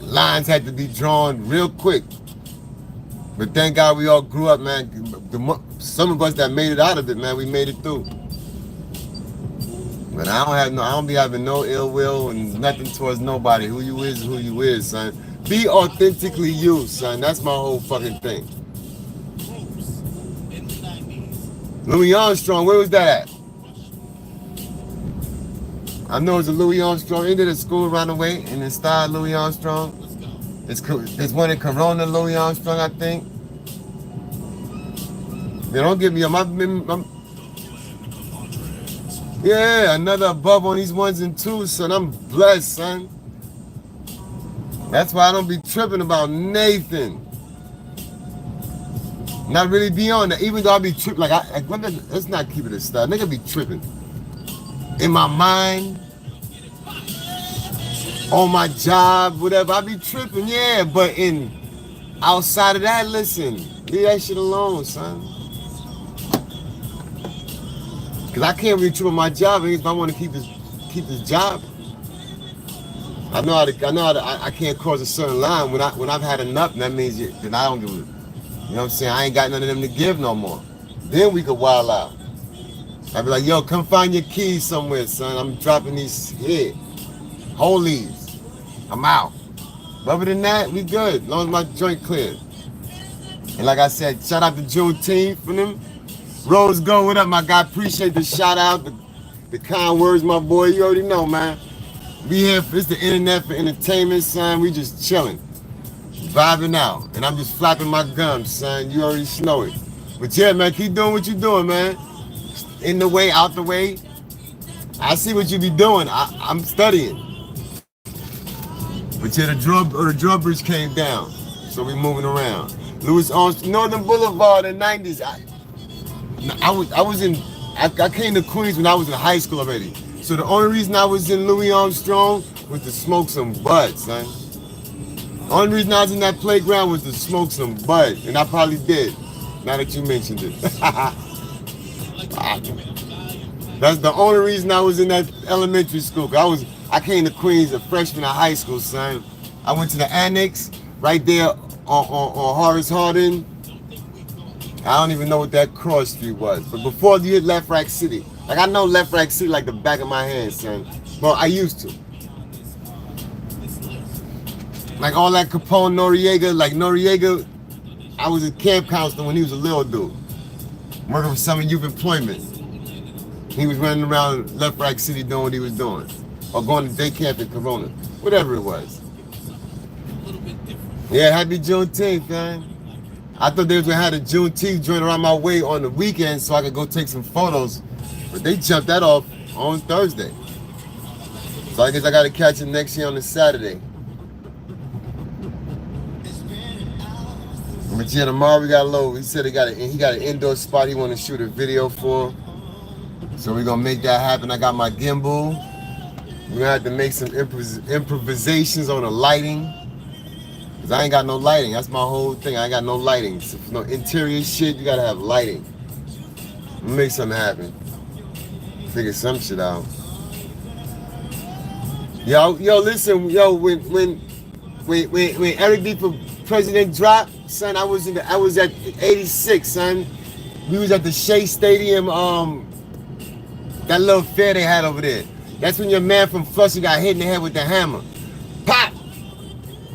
Lines had to be drawn real quick. But thank God we all grew up, man. Some of us that made it out of it, man, we made it through. But I don't be having no ill will and nothing towards nobody. Who you is, son. Be authentically you, son. That's my whole fucking thing. Louis Armstrong, where was that at? I know it's a Louis Armstrong. Ended at school right away and then started Louis Armstrong. There's one in Corona, Louis Armstrong, I think. They don't give me yeah, another above on these 1s and 2s, son. I'm blessed, son. That's why I don't be tripping about Nathan. Not really be on that. Even though I be tripping, like let's not keep it a style. Nigga be tripping. In my mind, on my job, whatever, I be tripping, yeah. But outside of that, listen, leave that shit alone, son. Cause I can't really trip on my job if I want to keep this job. I know how to, I can't cross a certain line when I've had enough. And that means that I don't give a, you know what I'm saying? I ain't got none of them to give no more. Then we could wild out. I'd be like, yo, come find your keys somewhere, son. I'm dropping these here. Holies. I'm out. But other than that, we good. As long as my joint cleared. And like I said, shout out to Juneteenth for them. Rose Go, what up, my guy? Appreciate the shout out, the kind words, my boy. You already know, man. We here for this, the internet for entertainment, son. We just chilling, vibing out. And I'm just flapping my gums, son. You already know it. But yeah, man, keep doing what you're doing, man. In the way, out the way. I see what you be doing. I'm studying. But yeah, the drawbridge came down. So we moving around. Louis Armstrong, Northern Boulevard in the 90s. I came to Queens when I was in high school already. So So the only reason I was in Louis Armstrong was to smoke some bud, son. The only reason I was in that playground was to smoke some bud, and I probably did. Now that you mentioned it. That's the only reason I was in that elementary school. I came to Queens a freshman in high school, son. I went to the annex right there on Horace Hardin. I don't even know what that cross street was. But before you hit Left Rack City, like I know Left Rack City like the back of my hand, son. Well, I used to. Like all that Capone Noriega, like Noriega, I was a camp counselor when he was a little dude. Working for Summer Youth Employment. He was running around Left Rack City doing what he was doing. Or going to day camp in Corona. Whatever it was. Yeah, happy Juneteenth, man. I thought they was gonna have a Juneteenth joint around my way on the weekend so I could go take some photos. But they jumped that off on Thursday. So I guess I gotta catch it next year on a Saturday. But yeah, tomorrow we got a little, he said he got an indoor spot he wanna shoot a video for. So we're gonna make that happen. I got my gimbal. We're gonna have to make some improvisations on the lighting. Cause I ain't got no lighting. That's my whole thing. I ain't got no lighting. So for no interior shit, you gotta have lighting. Make something happen. Figure some shit out. Yo, listen, yo, when Eric B for president dropped, son, I was at 86, son. We was at the Shea Stadium, that little fair they had over there. That's when your man from Flushing got hit in the head with the hammer. Pop!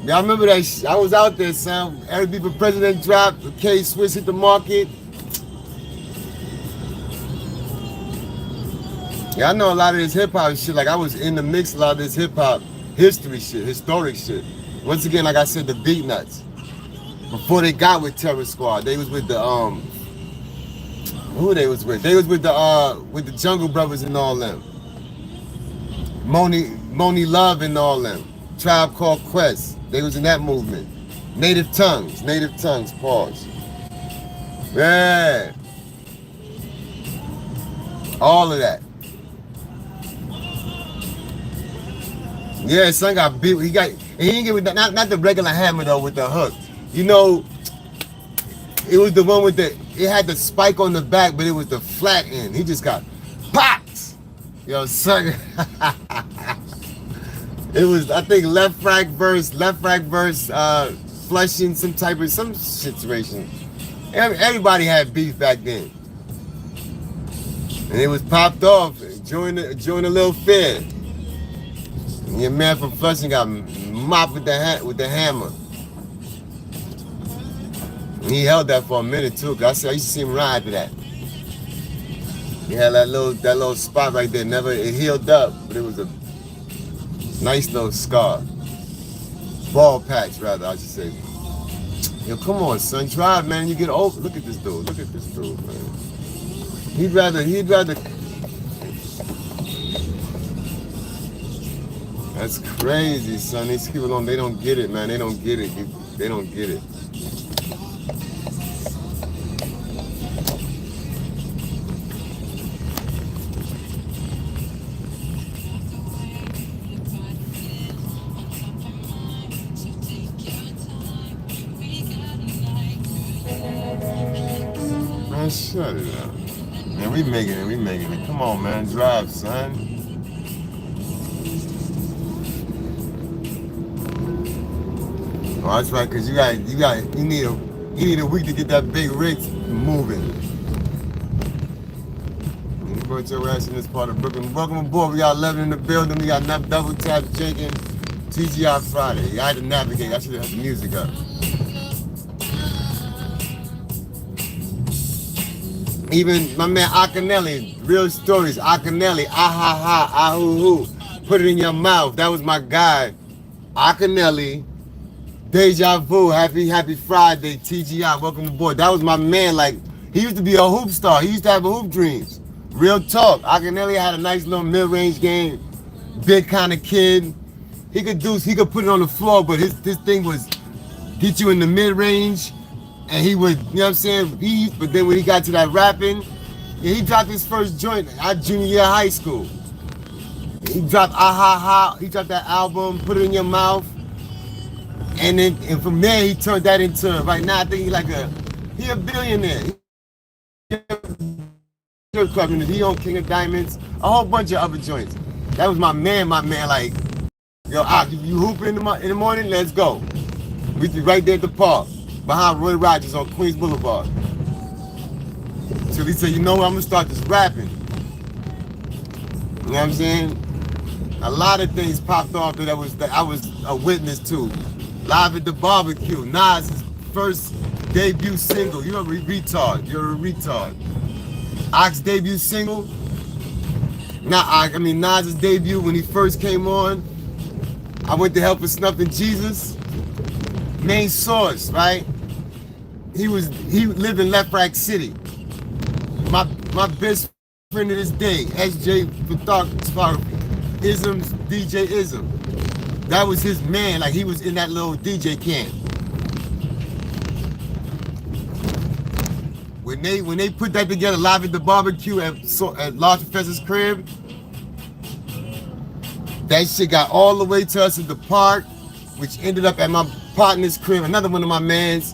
Y'all remember that? I was out there, son. Eric B for president dropped. K Swiss hit the market. Yeah, I know a lot of this hip hop shit. Like I was in the mix a lot of this hip hop history shit, historic shit. Once again, like I said, the Beat Nuts. Before they got with Terror Squad, they was with the who they was with? They was with the Jungle Brothers and all them. Moni Love and all them. Tribe Called Quest. They was in that movement. Native Tongues, pause. Yeah. All of that. Yeah, son got beat. He didn't get with not the regular hammer though, with the hook. You know, it was the one with it had the spike on the back, but it was the flat end. He just got pops. Yo, son. It was, I think, left rack verse, Flushing, some situation. Everybody had beef back then. And it was popped off during a little fair. And your man from Flushing got mopped with the hammer. And he held that for a minute too, cause I used to see him ride to that. He had that little spot right there. It healed up, but it was a nice little scar. Ball patch, rather, I should say. Yo, come on, son. Drive, man. You get old. Look at this dude, man. He'd rather. That's crazy, son. These people they don't get it, man. They don't get it. They don't get it. Man, shut it up. Man, we making it. Come on, man. Drive, son. Oh, that's right, cause you need a week to get that big rig moving. You brought your ass in this part of Brooklyn. Welcome aboard. We got 11 in the building. We got double tap drinking. TGI Friday. I had to navigate. I should have had the music up. Even my man Akinelli, Real Stories, Akinelli, ah ha ha, ah hoo hoo, put it in your mouth. That was my guy, Akinelli. Deja Vu, happy Friday, TGI, welcome aboard. That was my man. Like he used to be a hoop star. He used to have a hoop dreams. Real talk. Akinelli had a nice little mid-range game, big kind of kid. He could put it on the floor, but his thing was get you in the mid-range. And he would, you know what I'm saying? But then when he got to that rapping, he dropped his first joint at junior year of high school. He dropped Ah Ha Ha. He dropped that album, Put It In Your Mouth. And from there he turned that into, right now I think he a billionaire. He owned King of Diamonds, a whole bunch of other joints. That was my man, like, yo, you hooping in the morning? Let's go. We be right there at the park, behind Roy Rogers on Queens Boulevard. So he said, you know what, I'm gonna start just rapping. You know what I'm saying? A lot of things popped off that I was a witness to. Live at the Barbecue, Nas' first debut single. You're a retard. You're a retard. Ox's debut single. Nas' debut when he first came on. I went to Help with Snuffing Jesus. Main source, right? He lived in Left Rack City. My best friend to this day, SJ Photography, Ism's DJ Ism. That was his man, like he was in that little DJ camp. When they put that together live at the barbecue at Large Professor's crib, that shit got all the way to us at the park, which ended up at my partner's crib, another one of my mans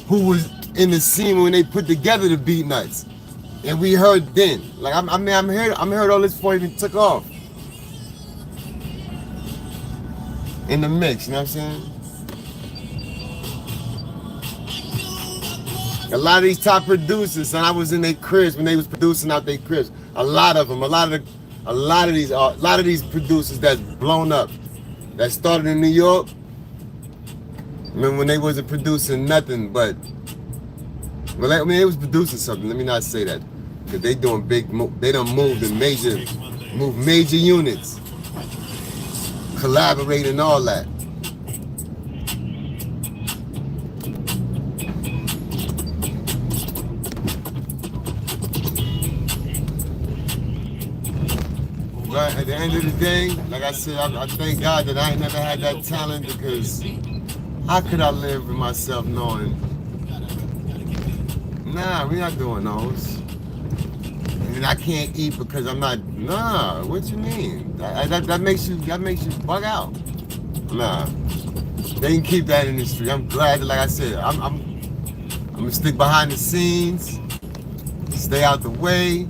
who was in the scene when they put together the Beat Nuts. And we heard then. Like I'm heard all this before it even took off. In the mix, you know what I'm saying? A lot of these top producers, and I was in their cribs when they was producing out their cribs. A lot of them, a lot of these producers that's blown up, that started in New York. Remember when they wasn't producing nothing, but they was producing something. Let me not say that, because they doing they done moved major units. Collaborate and all that. But at the end of the day, like I said, I thank God that I ain't never had that talent, because how could I live with myself knowing, nah, we're not doing those. And I can't eat because I'm not. Nah, what you mean? That makes you bug out. Nah, they can keep that industry. I'm glad that, like I said, I'm gonna stick behind the scenes, stay out the way.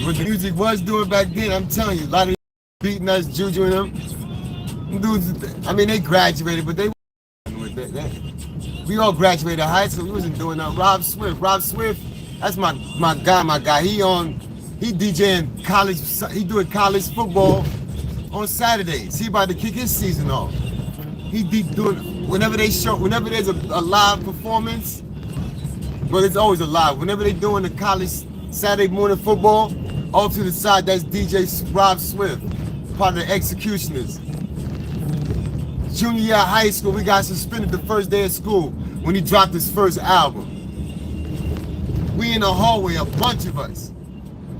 What the music was doing back then, I'm telling you, a lot of Beat Nuts, Juju and them dudes, they graduated, but they we all graduated high school. We wasn't doing that. Rob Swift, that's my guy. He DJing college, he doing college football on Saturdays. He about to kick his season off. He doing whenever there's a live performance, but it's always a live. Whenever they doing the college Saturday morning football, off to the side, that's DJ Rob Swift, part of the Executioners. Junior year of high school, we got suspended the first day of school when he dropped his first album. We in the hallway, a bunch of us.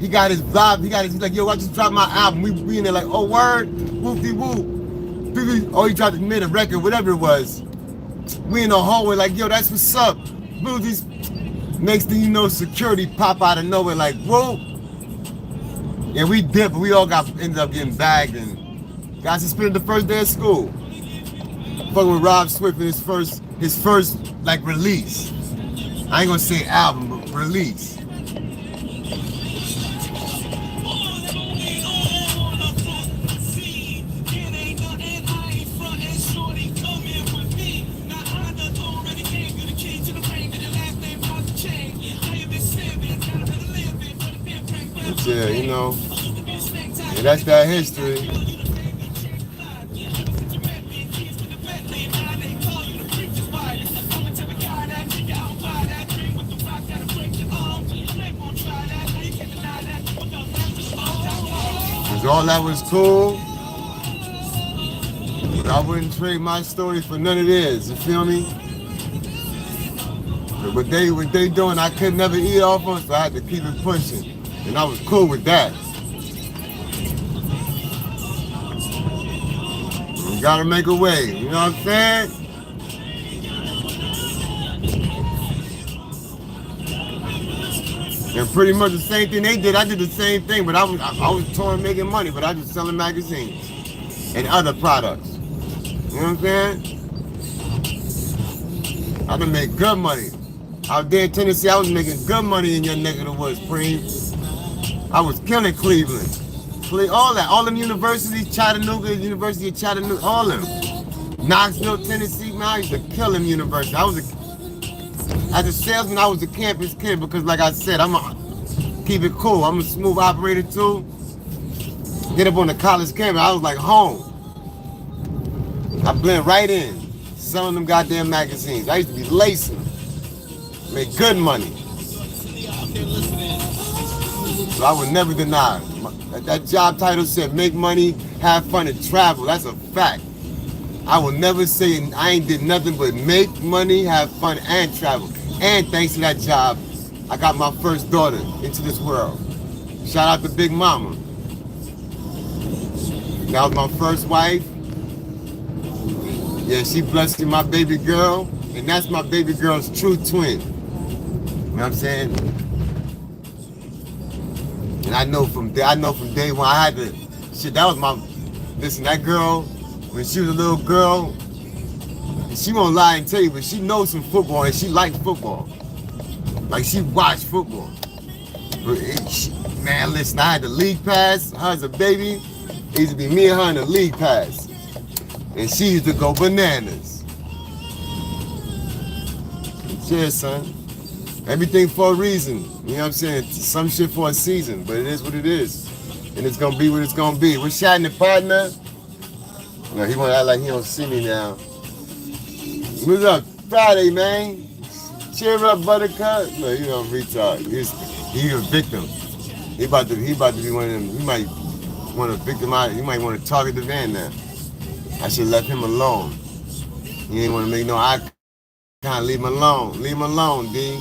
He got his vibe, he's like, yo, I just dropped my album. We in there like, oh, word, whoop-de-whoop. Oh, he dropped it, made a record, whatever it was. We in the hallway like, yo, that's what's up. Next thing you know, security pop out of nowhere like, whoa. Yeah, we dipped, but we all ended up getting bagged and got suspended the first day of school. Fucking with Rob Swift in his first like release. I ain't gonna say album, but release. Yeah, you know, and that's that history. Cause all that was cool, but I wouldn't trade my story for none of theirs. You feel me? But what they doing, I could never eat off of, so I had to keep it pushing. And I was cool with that. You gotta make a way, you know what I'm saying? And pretty much the same thing they did. I did the same thing, but I was touring making money, but I was selling magazines and other products. You know what I'm saying? I done made good money. Out there in Tennessee, I was making good money in your neck of the woods, Preem. I was killing Cleveland. All that, all them universities, Chattanooga, University of Chattanooga, all them. Knoxville, Tennessee, man, I used to kill them universities. As a salesman, I was a campus kid because, like I said, I'm a keep it cool. I'm a smooth operator too. Get up on the college campus, I was like home. I blend right in, selling them goddamn magazines. I used to be lacing, make good money. So I would never deny it. That job title said make money, have fun, and travel. That's a fact. I will never say I ain't did nothing but make money, have fun, and travel. And thanks to that job, I got my first daughter into this world. Shout out to Big Mama. That was my first wife. Yeah, she blessed me, my baby girl, and that's my baby girl's true twin. You know what I'm saying? And I know from day one, I had to, shit, that was my, listen, that girl, when she was a little girl, she won't lie and tell you, but she knows some football and she liked football. Like she watched football. But man, listen, I had the league pass, her as a baby, it used to be me and her in the league pass. And she used to go bananas. Yeah, son. Everything for a reason. You know what I'm saying? Some shit for a season, but it is what it is. And it's gonna be what it's gonna be. We're shouting the partner. No, he wanna act like he don't see me now. What's up? Friday, man. Cheer up, Buttercup. No, you don't retard. He's a victim. He about to be one of them. He might want to victimize. He might want to target the van now. I should have left him alone. He ain't want to make no eye contact. Leave him alone. Leave him alone, D.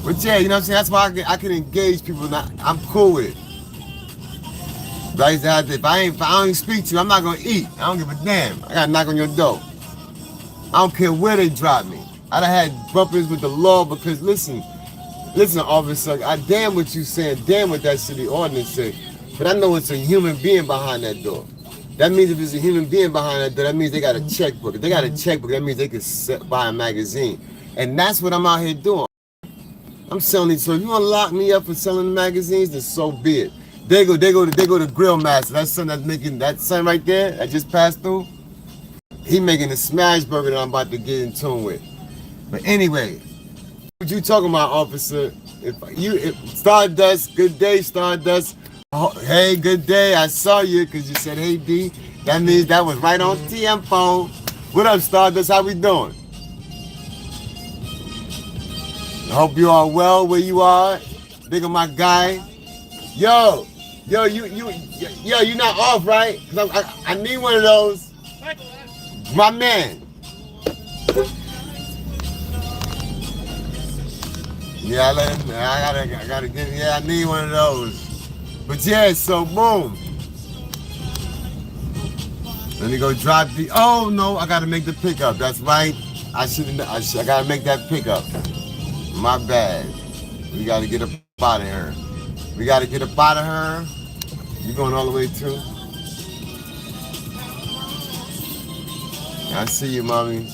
But yeah, you know what I'm saying? That's why I can engage people. I'm cool with it. But I used to have to, if I don't even speak to you, I'm not gonna eat. I don't give a damn. I gotta knock on your door. I don't care where they drop me. I done had bumpers with the law because listen, officer, I damn what you saying, damn what that city ordinance say. But I know it's a human being behind that door. That means if it's a human being behind that door, that means they got a checkbook. If they got a checkbook, that means they can buy a magazine. And that's what I'm out here doing. I'm selling these. So if you want to lock me up for selling magazines, then so be it. They go to Grill Master. That son that's making, that son right there that just passed through, he making a smash burger that I'm about to get in tune with. But anyway, what you talking about, officer? If Stardust, good day, Stardust. Oh, hey, good day. I saw you because you said, hey, D. That means that was right on tiempo. What up, Stardust? How we doing? I hope you are well where you are. Big of my guy. Yo, you not off, right? Cause I need one of those. My man. Yeah, I gotta get. Yeah, I need one of those. But yeah, so boom. Let me go drop the. Oh no, I gotta make the pickup. That's right. I gotta make that pickup. My bad. We gotta get up out of here. We gotta get up out of her. You going all the way too? I see you, mommy.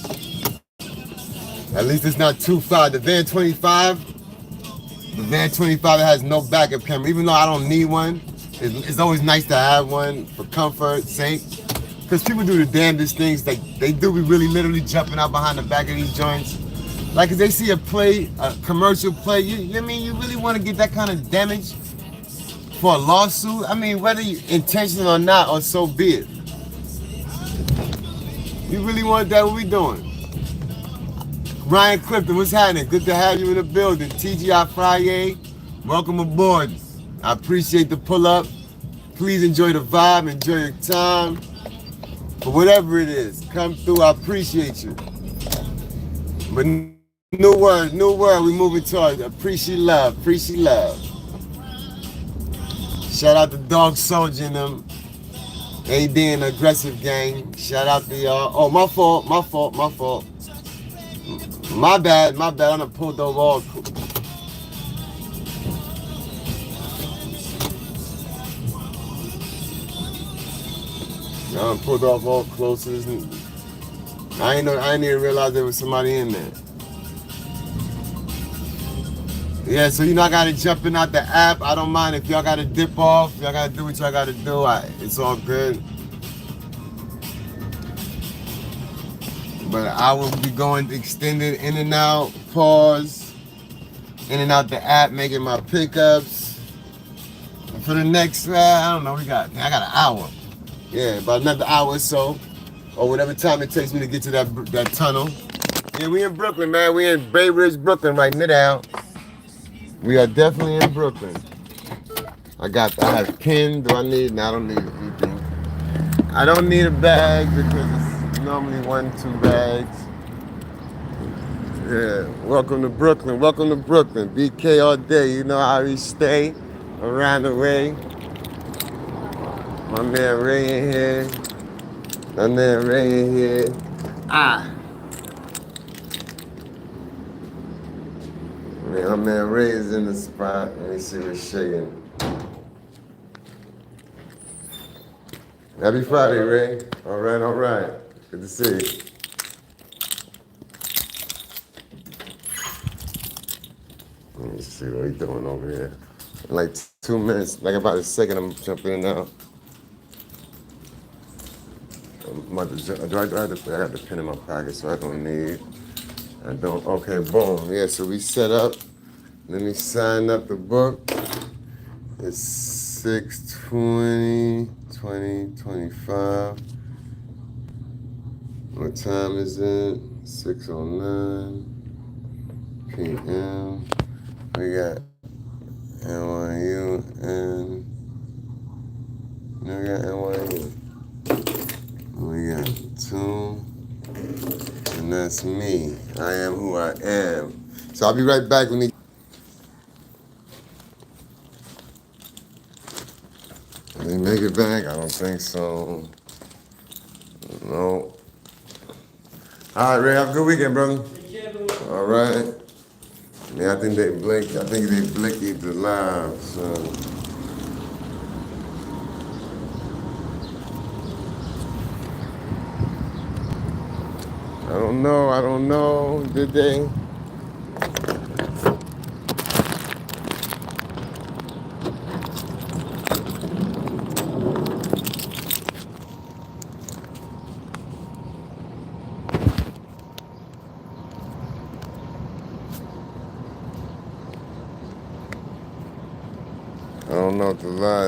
At least it's not too far. The Van 25 has no backup camera. Even though I don't need one, it's always nice to have one for comfort sake. Because people do the damnedest things. They do be really literally jumping out behind the back of these joints. Like if they see a commercial play, you really want to get that kind of damage for a lawsuit? I mean, whether you intentional or not, or so be it. You really want that? What we doing? Ryan Clifton, what's happening? Good to have you in the building. TGI FRYYAY, welcome aboard. I appreciate the pull up. Please enjoy the vibe, enjoy your time. For whatever it is, come through, I appreciate you. But new word, we moving towards appreciate love. Shout out to Dog Soldier and them. AD and Aggressive Gang. Shout out to y'all. Oh, my fault. My bad. I done pulled over all. I pulled off all closest. And I didn't even realize there was somebody in there. Yeah, so I gotta jump in out the app. I don't mind if y'all gotta dip off. Y'all gotta do what y'all gotta do. It's all good. But I will be going extended in and out, pause, in and out the app, making my pickups. And for the next, I don't know, I got an hour. Yeah, about another hour or so, or whatever time it takes me to get to that tunnel. Yeah, we in Brooklyn, man. We in Bay Ridge, Brooklyn, right now. We are definitely in Brooklyn. I have pen. Do I need? No, I don't need anything. I don't need a bag because it's normally 1-2 bags. Yeah, welcome to Brooklyn. Welcome to Brooklyn. BK all day. You know how we stay around the way. My man Ray in here. My man Ray in here. Man, my man Ray is in the spot. Let me see what's shaking. Happy Friday, Ray. All right, all right. Good to see you. Let me see what he's doing over here. In like 2 minutes, like about a second, I'm jumping in now. I got the pen in my pocket, so I don't need. Okay, boom. Yeah, so we set up. Let me sign up the book. It's 6/20/2025. What time is it? 6:09 p.m. We got NYU and we got NYU. We got two, and that's me. I am who I am. So I'll be right back when he. Did he make it back? I don't think so. No. All right, Ray. Have a good weekend, brother. All right. Yeah, I think they blinked. I think they blinked the live. So. I don't know. Did they? I don't know if the live.